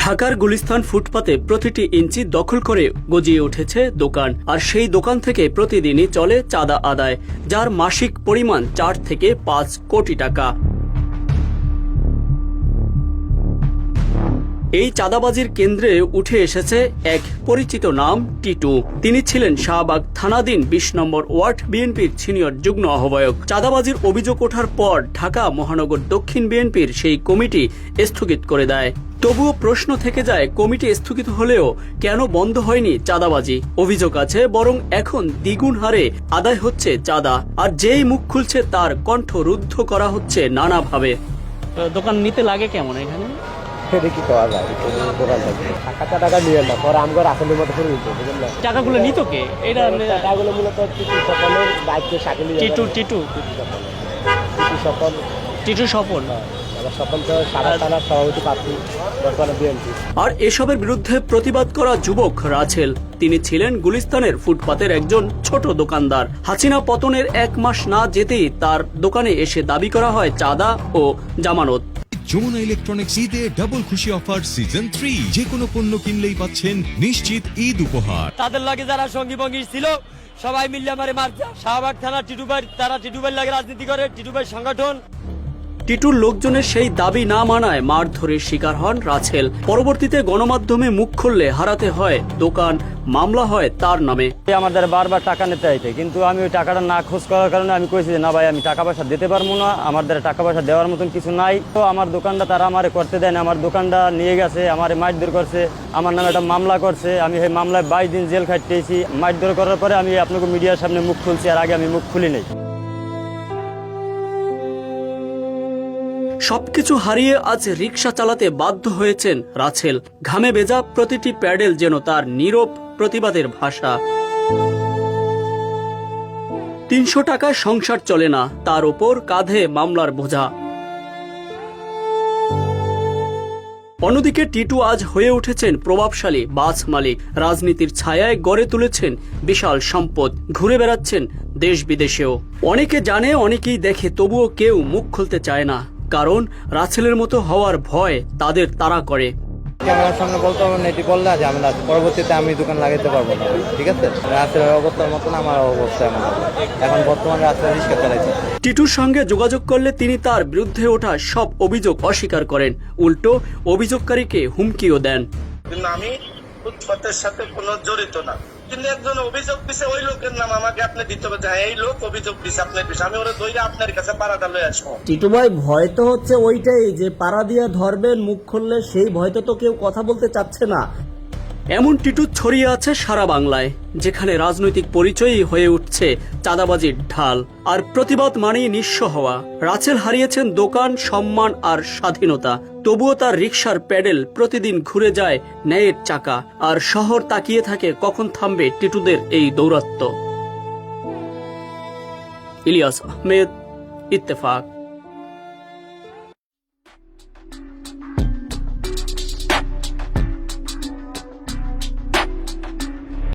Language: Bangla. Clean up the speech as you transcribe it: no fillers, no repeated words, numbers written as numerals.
ঢাকার গুলিস্তান ফুটপাতে প্রতিটি ইঞ্চি দখল করে গজিয়ে উঠেছে দোকান, আর সেই দোকান থেকে প্রতিদিনই চলে চাঁদা আদায়, যার মাসিক পরিমাণ 4 থেকে 5 কোটি টাকা। এই চাঁদাবাজির কেন্দ্রে উঠে এসেছে এক পরিচিত নাম, টিটু। তিনি ছিলেন শাহবাগ থানাধীন 20 নম্বর ওয়ার্ড বিএনপির সিনিয়র যুগ্ম আহ্বায়ক। চাঁদাবাজির অভিযোগ ওঠার পর ঢাকা মহানগর দক্ষিণ বিএনপির সেই কমিটি স্থগিত করে দেয়। তবুও প্রশ্ন থেকে যায়, কমিটি স্থগিত হলেও কেন বন্ধ হয়নি চাঁদাবাজি? অভিযোগ আছে বরং এখন দ্বিগুণ হারে আদায় হচ্ছে চাঁদা, আর যেই মুখ খুলছে তার কণ্ঠ রুদ্ধ করা হচ্ছে নানাভাবে। দোকান নিতে লাগে কেমন এখানে? টাকা নিয়ে না, পরে আমার আসলের মতো করে নিতে বুঝলেন। টাকাগুলো নিত কে? এটা টাকাগুলো মূলত সকলের দায়িত্ব শাকিল টিটু স্বপন। আর এসবের বিরুদ্ধে প্রতিবাদ করা যুবক রাছেল। তিনি ছিলেন গুলিস্তানের ফুটপাতের একজন ছোট দোকানদার। হাসিনা পতনের 1 মাস না যেতেই তার দোকানে এসে দাবি করা হয় চাঁদা ও জামানত। যমুনা ইলেকট্রনিক্স ঈদে ডাবল খুশি অফার সিজন 3, যে কোনো পণ্য কিনলেই পাচ্ছেন নিশ্চিত ঈদ উপহার। তাদের লাগে যারা সঙ্গী বঙ্গী ছিল সবাই মিলে আমারে মারছে। শাহবাগ থানা টিটুবাই, তারা টিটুবাই লাগে রাজনীতি করে, টিটুবাই সংগঠন। টিটুর লোকজনের সেই দাবি না মানায় মারধরের শিকার হন রাছেল। পরবর্তীতে গণমাধ্যমে মুখ খুললে হারাতে হয় দোকান, মামলা হয় তার নামে। আমাদের বারবার টাকা নিতে আইতে, কিন্তু আমি ওই টাকাটা না খোঁজ করার কারণে আমি কইছি যে না ভাই, আমি টাকা পয়সা দিতে পারবো না, আমার দ্বারা টাকা পয়সা দেওয়ার মতন কিছু নাই। তো আমার দোকানটা তারা আমারে করতে দেয় না, আমার দোকানটা নিয়ে গেছে, আমারে মারধর করছে, আমার নামে একটা মামলা করছে। আমি সেই মামলায় 22 দিন জেল খাটিয়েছি। মারধর করার পরে আমি আপনাকে মিডিয়ার সামনে মুখ খুলছি, আর আগে আমি মুখ খুলি নাই। সবকিছু হারিয়ে আজ রিকশা চালাতে বাধ্য হয়েছেন রাছেল। ঘামে ভেজা প্রতিটি প্যাডেল যেন তার নীরব প্রতিবাদের ভাষা। 300 টাকায় সংসার চলে না, তার উপর কাঁধে মামলার বোঝা। অন্যদিকে টিটু আজ হয়ে উঠেছেন প্রভাবশালী বাস মালিক। রাজনীতির ছায়ায় গড়ে তুলেছেন বিশাল সম্পদ, ঘুরে বেড়াচ্ছেন দেশ বিদেশেও। অনেকে জানে, অনেকেই দেখে, তবুও কেউ মুখ খুলতে চায় না, কারণ রাছেলের মতো হওয়ার ভয় তাদের তাড়া করে। ক্যামেরার সামনে বলতে হবে না, এটি বললে ঝামেলা আছে, পরবর্তীতে আমি দোকান লাগাইতে পারবো না। ঠিক আছে, রাছেলের অবস্থার মতন আমার অবস্থা এমন। এখন বর্তমানে রাছেল রিস্কা চালাইছে। টিটুর সঙ্গে যোগাযোগ করলে তিনি তার বিরুদ্ধে ওঠা সব অভিযোগ অস্বীকার করেন, উল্টো অভিযোগকারীকে হুমকিও দেন। কিন্তু আমি ফুটপাতের সাথে কোনো জড়িত না, কিন্তু একজন অভিযোগ দিছে, ওই লোকের নাম আমাকে আপনি দিতে হবে, এই লোক অভিযোগ দিছে আপনার বিষয়ে, আমি ওরা দইরা আপনার কাছে পাড়াটা লয়ে আসবো। টিটু ভাই, ভয় তো হচ্ছে ওইটাই যে পাড়া দিয়ে ধরবেন, মুখ খুললে সেই ভয়তে তো কেউ কথা বলতে চাচ্ছে না। এমন টিটু ছড়িয়ে আছে সারা বাংলায়, যেখানে রাজনৈতিক পরিচয়ই হয়ে উঠছে চাঁদাবাজির ঢাল, আর প্রতিবাদ মানেই নিঃস্ব হওয়া। রাছেল হারিয়েছেন দোকান, সম্মান আর স্বাধীনতা, তবুও তার রিকশার প্যাডেল প্রতিদিন ঘুরে যায় ন্যায়ের চাকা, আর শহর তাকিয়ে থাকে কখন থামবে টিটুদের এই দৌরাত্ম্য। ইলিয়াস আহমেদ, ইত্তেফাক।